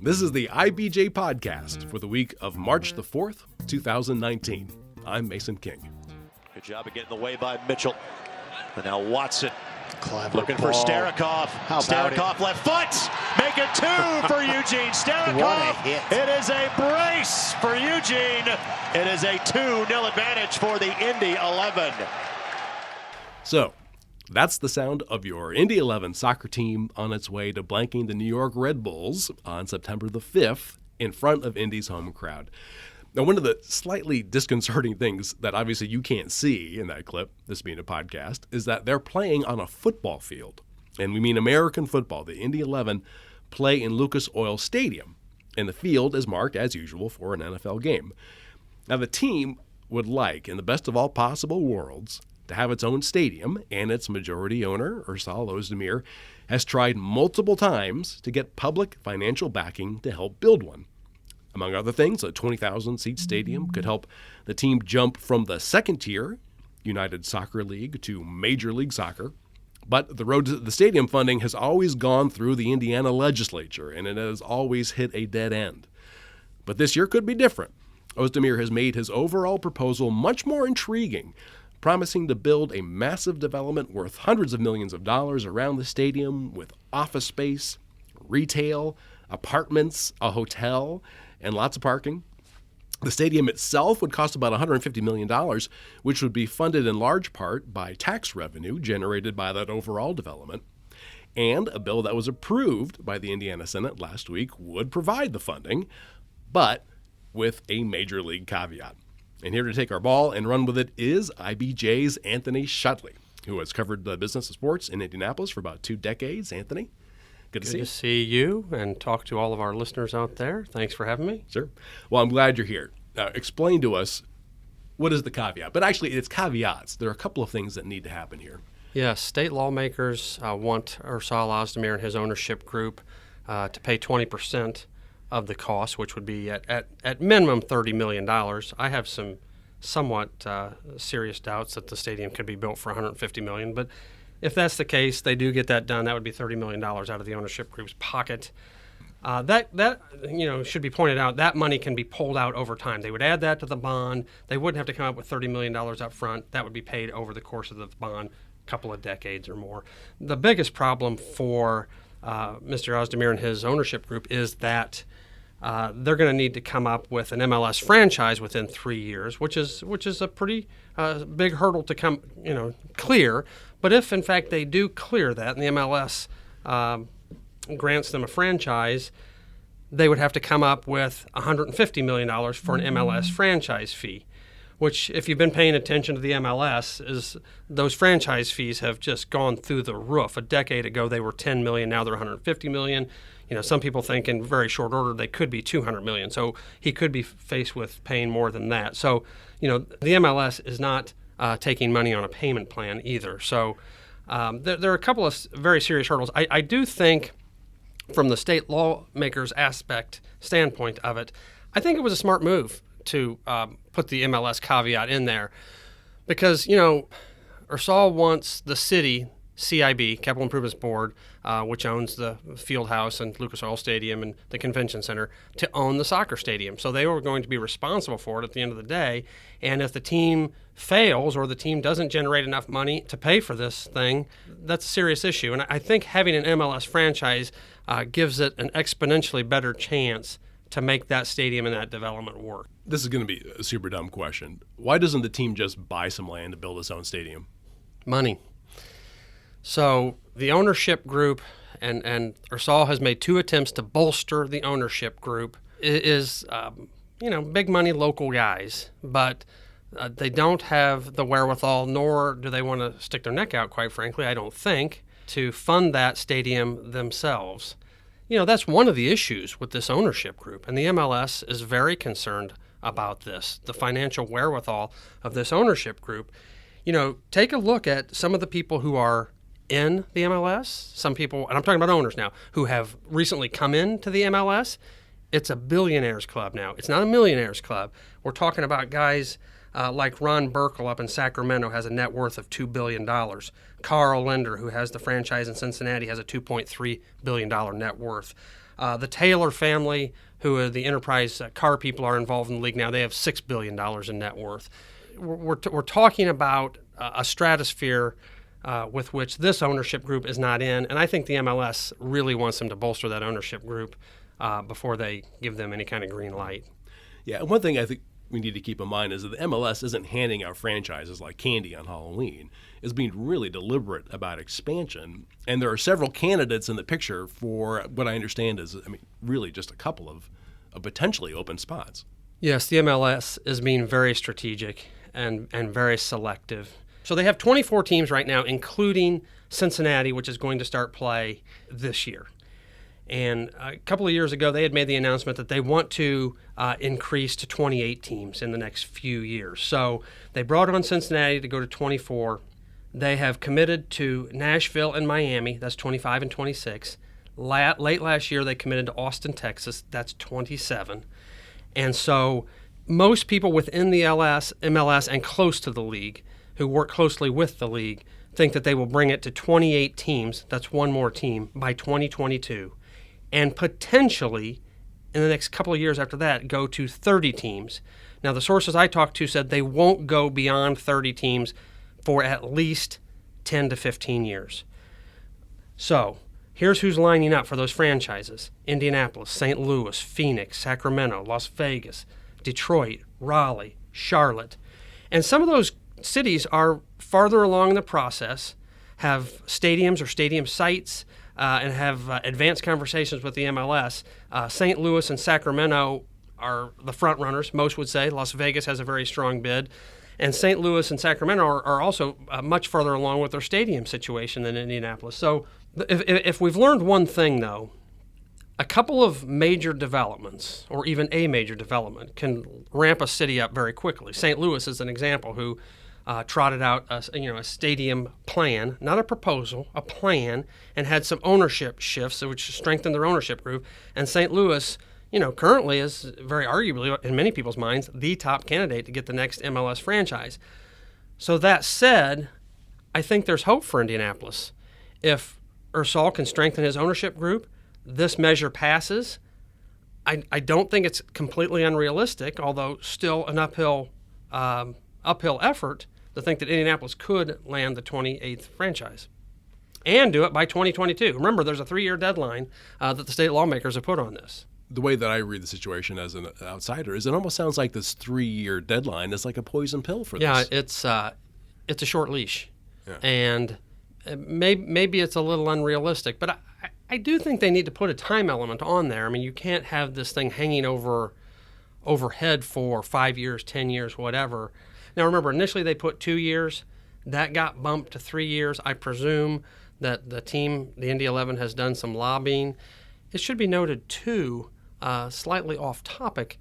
This is the IBJ Podcast for the week of March the 4th, 2019. I'm Mason King. Good job of getting in the way by Mitchell. And now Watson Clever looking ball. for Starakov. Starakov left foot. Make it two for Eugene Starakov. What a hit. It is a brace for Eugene. It is a 2-0 advantage for the Indy 11. So, that's the sound of your Indy 11 soccer team on its way to blanking the New York Red Bulls on September the 5th in front of Indy's home crowd. Now, one of the slightly disconcerting things that obviously you can't see in that clip, this being a podcast, is that they're playing on a football field. And we mean American football. The Indy 11 play in Lucas Oil Stadium, and the field is marked, as usual, for an NFL game. Now, the team would like, in the best of all possible worlds, to have its own stadium, and its majority owner, Ersal Ozdemir, has tried multiple times to get public financial backing to help build one. Among other things, a 20,000-seat stadium could help the team jump from the second-tier United Soccer League to Major League Soccer. But the road to the stadium funding has always gone through the Indiana legislature, and it has always hit a dead end. But this year could be different. Ozdemir has made his overall proposal much more intriguing, promising to build a massive development worth hundreds of millions of dollars around the stadium with office space, retail, apartments, a hotel, and lots of parking. The stadium itself would cost about $150 million, which would be funded in large part by tax revenue generated by that overall development. And a bill that was approved by the Indiana Senate last week would provide the funding, but with a major league caveat. And here to take our ball and run with it is IBJ's Anthony Schoettle, who has covered the business of sports in Indianapolis for about 2 decades. Anthony, good to see you. Good to see you and talk to all of our listeners out there. Thanks for having me. Sure. Well, I'm glad you're here. Now, explain to us, what is the caveat? But actually, it's caveats. There are a couple of things that need to happen here. Yes, state lawmakers want Ersal Ozdemir and his ownership group to pay 20% of the cost, which would be at minimum $30 million. I have some somewhat serious doubts that the stadium could be built for $150 million, but if that's the case, they do get that done. That would be $30 million out of the ownership group's pocket. That should be pointed out. That money can be pulled out over time. They would add that to the bond. They wouldn't have to come up with $30 million up front. That would be paid over the course of the bond, a couple of decades or more. The biggest problem for Mr. Ozdemir and his ownership group is that they're going to need to come up with an MLS franchise within 3 years, which is a pretty big hurdle to clear. But if in fact they do clear that, and the MLS grants them a franchise, they would have to come up with $150 million for an MLS franchise fee, which, if you've been paying attention to the MLS, is those franchise fees have just gone through the roof. A decade ago, they were $10 million. Now they're $150 million. Some people think in very short order they could be $200 million. So he could be faced with paying more than that. So, the MLS is not taking money on a payment plan either. So there are a couple of very serious hurdles. I do think, from the state lawmakers' standpoint of it, I think it was a smart move to put the MLS caveat in there because, Ersal wants the city, CIB, Capital Improvements Board, which owns the field house and Lucas Oil Stadium and the convention center, to own the soccer stadium. So they were going to be responsible for it at the end of the day. And if the team fails or the team doesn't generate enough money to pay for this thing, that's a serious issue. And I think having an MLS franchise gives it an exponentially better chance to make that stadium and that development work. This is going to be a super dumb question. Why doesn't the team just buy some land to build its own stadium? Money. So the ownership group, and Ersal has made 2 attempts to bolster the ownership group, is big money local guys, but they don't have the wherewithal, nor do they want to stick their neck out, quite frankly, I don't think, to fund that stadium themselves. That's one of the issues with this ownership group, and the MLS is very concerned about this, the financial wherewithal of this ownership group. Take a look at some of the people who are in the MLS, some people, and I'm talking about owners now, who have recently come into the MLS. It's a billionaires club now. It's not a millionaires club. We're talking about guys like Ron Burkle up in Sacramento has a net worth of $2 billion. Carl Lender, who has the franchise in Cincinnati, has a $2.3 billion net worth. The Taylor family, who are the enterprise car people, are involved in the league now. They have $6 billion in net worth. We're talking about a stratosphere with which this ownership group is not in, and I think the MLS really wants them to bolster that ownership group before they give them any kind of green light. Yeah, and one thing I think we need to keep in mind is that the MLS isn't handing out franchises like candy on Halloween. It's being really deliberate about expansion, and there are several candidates in the picture for what I understand is, really just a couple of potentially open spots. Yes, the MLS is being very strategic and very selective. So they have 24 teams right now, including Cincinnati, which is going to start play this year. And a couple of years ago, they had made the announcement that they want to increase to 28 teams in the next few years. So they brought on Cincinnati to go to 24. They have committed to Nashville and Miami. That's 25 and 26. Late last year, they committed to Austin, Texas. That's 27. And so most people within the MLS and close to the league who work closely with the league think that they will bring it to 28 teams. That's one more team by 2022. And potentially, in the next couple of years after that, go to 30 teams. Now, the sources I talked to said they won't go beyond 30 teams for at least 10 to 15 years. So, here's who's lining up for those franchises: Indianapolis, St. Louis, Phoenix, Sacramento, Las Vegas, Detroit, Raleigh, Charlotte. And some of those cities are farther along in the process, have stadiums or stadium sites, and have advanced conversations with the MLS. St. Louis and Sacramento are the front runners, most would say. Las Vegas has a very strong bid. And St. Louis and Sacramento are also much further along with their stadium situation than Indianapolis. So if we've learned one thing, though, a couple of major developments, or even a major development, can ramp a city up very quickly. St. Louis is an example who trotted out a stadium plan, not a proposal, a plan, and had some ownership shifts which strengthened their ownership group. And St. Louis, currently is very arguably, in many people's minds, the top candidate to get the next MLS franchise. So that said, I think there's hope for Indianapolis. If Ersal can strengthen his ownership group, this measure passes. I don't think it's completely unrealistic, although still an uphill effort to think that Indianapolis could land the 28th franchise and do it by 2022. Remember, there's a 3-year deadline that the state lawmakers have put on this. The way that I read the situation as an outsider is it almost sounds like this 3-year deadline is like a poison pill for this. Yeah, it's a short leash. Yeah. And maybe it's a little unrealistic, but I do think they need to put a time element on there. You can't have this thing hanging overhead for 5 years, 10 years, whatever. Now, remember, initially they put 2 years. That got bumped to 3 years. I presume that the team, the Indy 11, has done some lobbying. It should be noted, too, slightly off topic,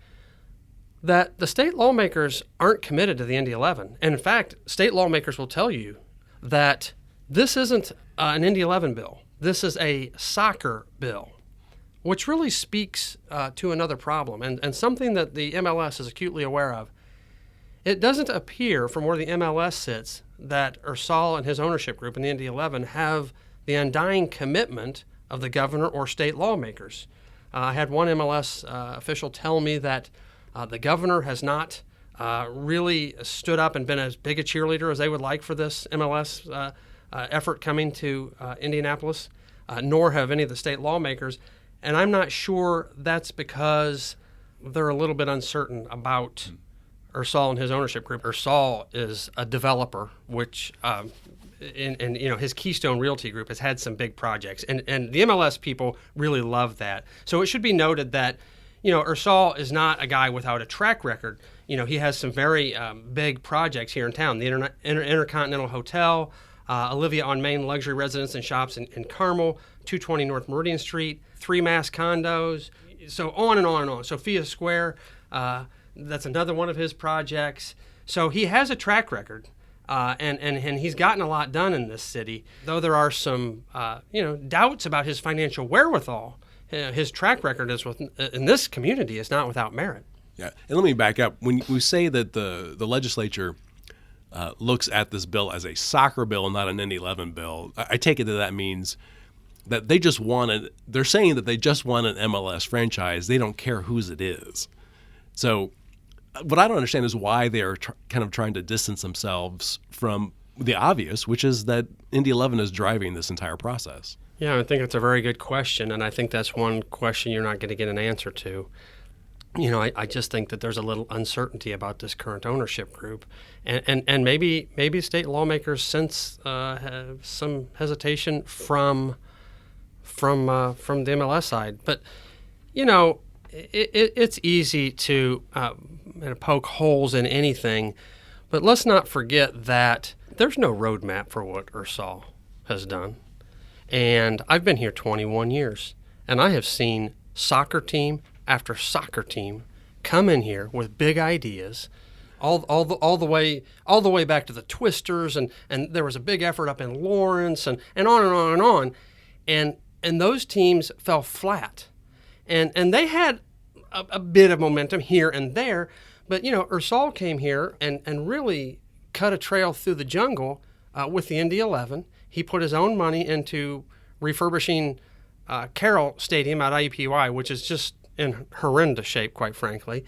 that the state lawmakers aren't committed to the Indy 11. And in fact, state lawmakers will tell you that this isn't an Indy 11 bill. This is a soccer bill, which really speaks to another problem and something that the MLS is acutely aware of. It doesn't appear from where the MLS sits that Ersal and his ownership group in the Indy 11 have the undying commitment of the governor or state lawmakers. I had one MLS official tell me that the governor has not really stood up and been as big a cheerleader as they would like for this MLS effort coming to Indianapolis, nor have any of the state lawmakers. And I'm not sure that's because they're a little bit uncertain about Ersal and his ownership group. Ersal is a developer, which his Keystone Realty Group has had some big projects, and the MLS people really love that. So it should be noted that Ersal is not a guy without a track record. He has some very big projects here in town: the Intercontinental Hotel, Olivia on Main luxury residence and shops in Carmel, 220 North Meridian Street, 3 mass condos, so on and on and on. Sophia Square. That's another one of his projects. So he has a track record, and he's gotten a lot done in this city. Though there are some doubts about his financial wherewithal, his track record in this community is not without merit. Yeah, and let me back up. When we say that the legislature looks at this bill as a soccer bill and not an Indy 11 bill, I take it that means that they're saying that they just want an MLS franchise. They don't care whose it is. So what I don't understand is why they are kind of trying to distance themselves from the obvious, which is that Indy 11 is driving this entire process. Yeah, I think it's a very good question, and I think that's one question you're not going to get an answer to. I just think that there's a little uncertainty about this current ownership group, and maybe state lawmakers sense some hesitation from the MLS side. But it's easy to poke holes in anything, but let's not forget that there's no roadmap for what Ersal has done. And I've been here 21 years, and I have seen soccer team after soccer team come in here with big ideas, all the way back to the Twisters, and there was a big effort up in Lawrence, and on and on and on, and those teams fell flat, and they had a bit of momentum here and there, but Ersal came here and really cut a trail through the jungle with the Indy 11. He put his own money into refurbishing Carroll Stadium at IUPUI, which is just in horrendous shape, quite frankly.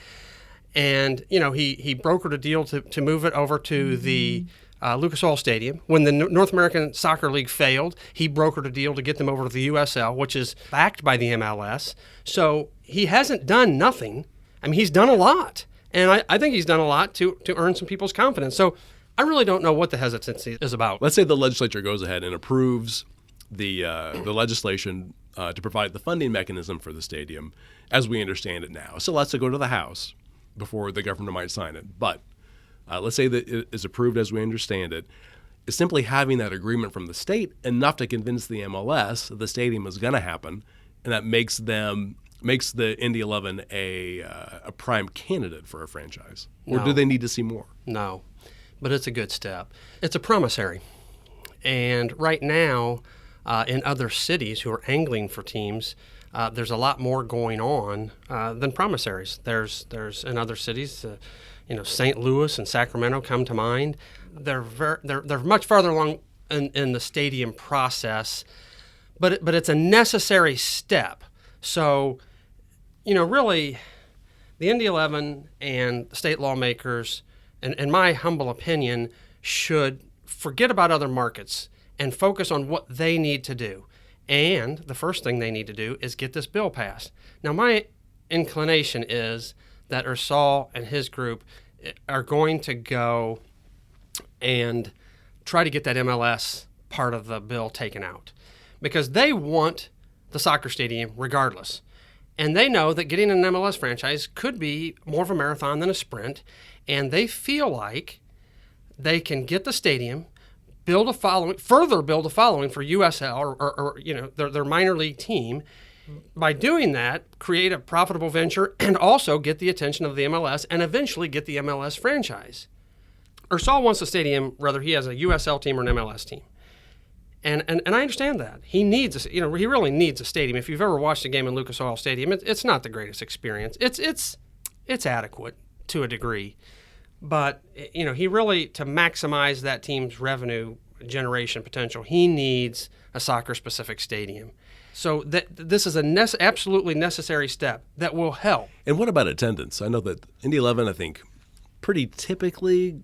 And, he brokered a deal to move it over to the Lucas Oil Stadium. When the North American Soccer League failed, he brokered a deal to get them over to the USL, which is backed by the MLS. So he hasn't done nothing. I mean, he's done a lot. And I think he's done a lot to earn some people's confidence. So I really don't know what the hesitancy is about. Let's say the legislature goes ahead and approves the legislation to provide the funding mechanism for the stadium as we understand it now. So let's go to the House before the governor might sign it. But let's say that it is approved as we understand it. Is simply having that agreement from the state enough to convince the MLS that the stadium is going to happen, and that makes the Indy 11 a prime candidate for a franchise? Or No. do they need to see more? No, but it's a good step. It's a promissory. And right now, in other cities who are angling for teams, there's a lot more going on than promissories. There's in other cities, St. Louis and Sacramento come to mind. They're much farther along in the stadium process, but it's a necessary step. So, really, the Indy 11 and the state lawmakers, in my humble opinion, should forget about other markets and focus on what they need to do. And the first thing they need to do is get this bill passed. Now, my inclination is that Ersal and his group are going to go and try to get that MLS part of the bill taken out, because they want the soccer stadium regardless. And they know that getting an MLS franchise could be more of a marathon than a sprint, and they feel like they can get the stadium, further build a following for USL or their minor league team. By doing that, create a profitable venture and also get the attention of the MLS and eventually get the MLS franchise. Ersal wants a stadium whether he has a USL team or an MLS team. And I understand that. He needs he really needs a stadium. If you've ever watched a game in Lucas Oil Stadium, it's not the greatest experience. It's adequate to a degree. But, he really, to maximize that team's revenue generation potential, he needs a soccer-specific stadium. So this is an absolutely necessary step that will help. And what about attendance? I know that Indy 11, I think, pretty typically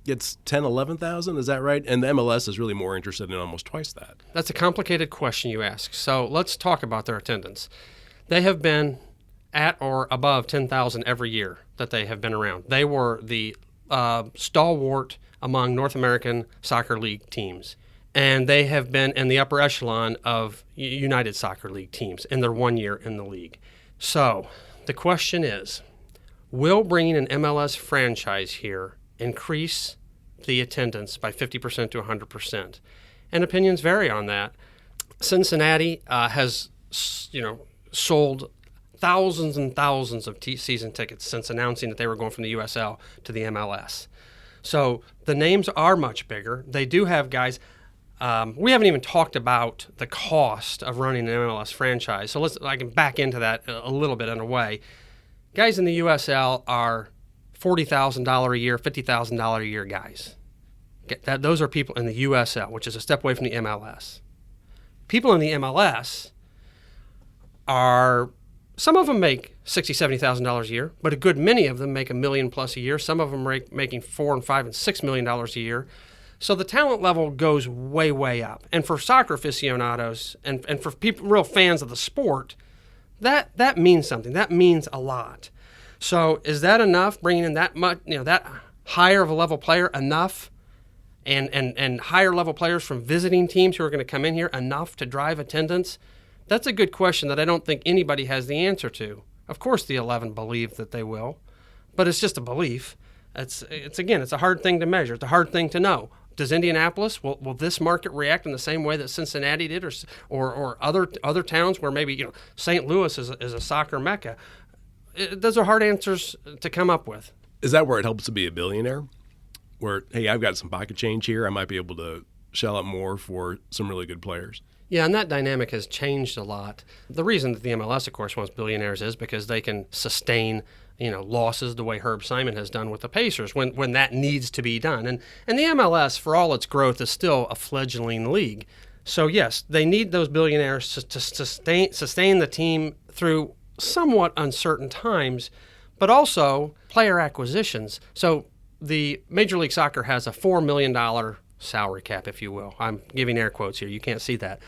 gets 10,000, 11,000. Is that right? And the MLS is really more interested in almost twice that. That's a complicated question you ask. So let's talk about their attendance. They have been at or above 10,000 every year that they have been around. They were the stalwart among North American Soccer League teams. And they have been in the upper echelon of United Soccer League teams in their 1 year in the league. So the question is, will bringing an MLS franchise here increase the attendance by 50% to 100%? And opinions vary on that. Cincinnati has, sold thousands and thousands of season tickets since announcing that they were going from the USL to the MLS. So the names are much bigger. They do have guys. We haven't even talked about the cost of running an MLS franchise. So I can back into that a little bit in a way. Guys in the USL are $40,000 a year, $50,000 a year guys. Those are people in the USL, which is a step away from the MLS. people in the MLS are, some of them make $60,000, $70,000 a year, but a good many of them make $1 million plus a year. Some of them are making $4 and $5 and $6 million a year. So the talent level goes way, way up. And for soccer aficionados and for people, real fans of the sport, that means something. That means a lot. So is that enough, bringing in that much, that higher of a level player enough, and higher level players from visiting teams who are going to come in here enough to drive attendance? That's a good question that I don't think anybody has the answer to. Of course the 11 believe that they will, but it's just a belief. It's a hard thing to measure. It's a hard thing to know. Does Indianapolis, will this market react in the same way that Cincinnati did, or other towns where maybe St. Louis is a soccer mecca? Those are hard answers to come up with. Is that where it helps to be a billionaire? Where, hey, I've got some pocket change here. I might be able to shell out more for some really good players. Yeah, and that dynamic has changed a lot. The reason that the MLS, of course, wants billionaires is because they can sustain losses the way Herb Simon has done with the Pacers when that needs to be done. And the MLS, for all its growth, is still a fledgling league. So, yes, they need those billionaires to sustain the team through somewhat uncertain times, but also player acquisitions. So the Major League Soccer has a $4 million salary cap, if you will. I'm giving air quotes here. You can't see that.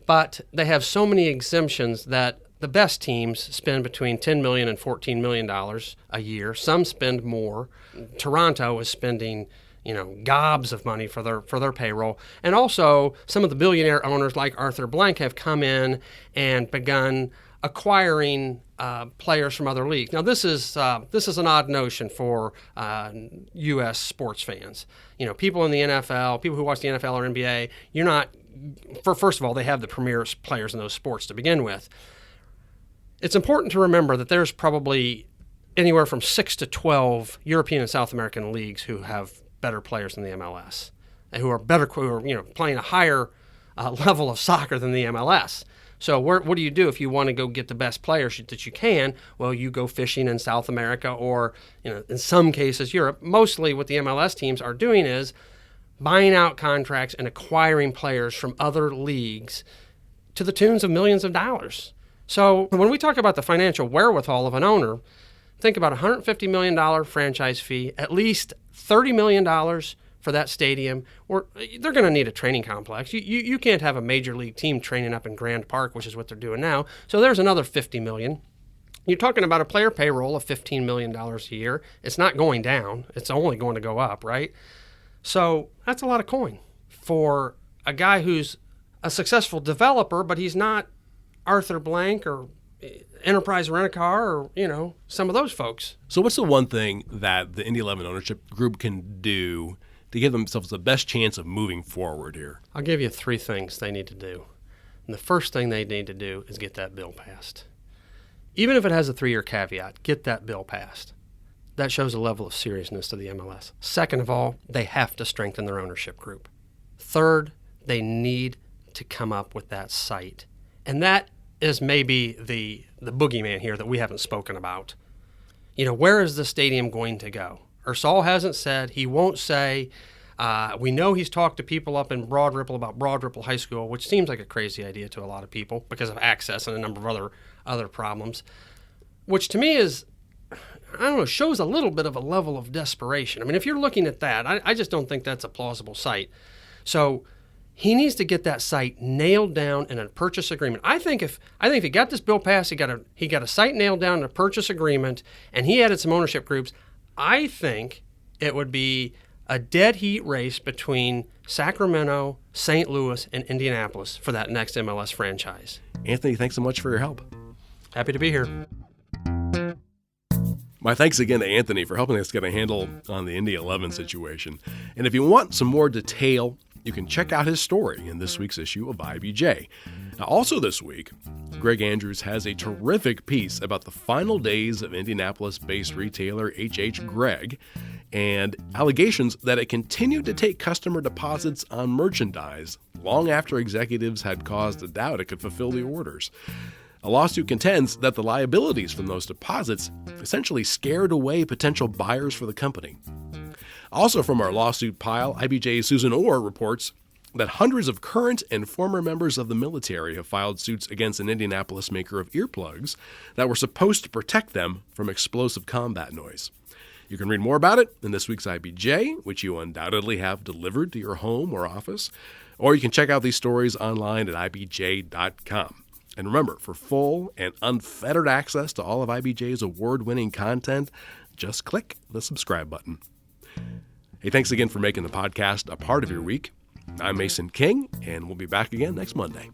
But they have so many exemptions that the best teams spend between $10 million and $14 million a year. Some spend more. Toronto is spending, gobs of money for their payroll. And also, some of the billionaire owners like Arthur Blank have come in and begun acquiring players from other leagues. Now, this is an odd notion for U.S. sports fans. People in the NFL, people who watch the NFL or NBA, first of all, they have the premier players in those sports to begin with. It's important to remember that there's probably anywhere from 6 to 12 European and South American leagues who have better players than the MLS, and who are playing a higher level of soccer than the MLS. So what do you do if you want to go get the best players that you can? Well, you go fishing in South America or, in some cases, Europe. Mostly what the MLS teams are doing is buying out contracts and acquiring players from other leagues to the tunes of millions of dollars. So when we talk about the financial wherewithal of an owner, think about a $150 million franchise fee, at least $30 million for that stadium, or they're going to need a training complex. You can't have a major league team training up in Grand Park, which is what they're doing now. So there's another $50 million. You're talking about a player payroll of $15 million a year. It's not going down. It's only going to go up, right? So that's a lot of coin for a guy who's a successful developer, but he's not Arthur Blank or Enterprise Rent-A-Car or, some of those folks. So what's the one thing that the Indy 11 ownership group can do to give themselves the best chance of moving forward here? I'll give you 3 things they need to do. And the first thing they need to do is get that bill passed. Even if it has a 3-year caveat, get that bill passed. That shows a level of seriousness to the MLS. Second of all, they have to strengthen their ownership group. Third, they need to come up with that site. And that is maybe the boogeyman here that we haven't spoken about. Where is the stadium going to go? Ersal hasn't said. He won't say. We know he's talked to people up in Broad Ripple about Broad Ripple High School, which seems like a crazy idea to a lot of people because of access and a number of other problems, which to me is, shows a little bit of a level of desperation. I mean, if you're looking at that, I just don't think that's a plausible site. So he needs to get that site nailed down in a purchase agreement. I think if he got this bill passed, he got a site nailed down in a purchase agreement, and he added some ownership groups, I think it would be a dead heat race between Sacramento, St. Louis, and Indianapolis for that next MLS franchise. Anthony, thanks so much for your help. Happy to be here. My thanks again to Anthony for helping us get a handle on the Indy 11 situation. And if you want some more detail, you can check out his story in this week's issue of IBJ. Now, also this week, Greg Andrews has a terrific piece about the final days of Indianapolis-based retailer H.H. Gregg and allegations that it continued to take customer deposits on merchandise long after executives had caused a doubt it could fulfill the orders. A lawsuit contends that the liabilities from those deposits essentially scared away potential buyers for the company. Also from our lawsuit pile, IBJ's Susan Orr reports that hundreds of current and former members of the military have filed suits against an Indianapolis maker of earplugs that were supposed to protect them from explosive combat noise. You can read more about it in this week's IBJ, which you undoubtedly have delivered to your home or office, or you can check out these stories online at IBJ.com. And remember, for full and unfettered access to all of IBJ's award-winning content, just click the subscribe button. Hey, thanks again for making the podcast a part of your week. I'm Mason King, and we'll be back again next Monday.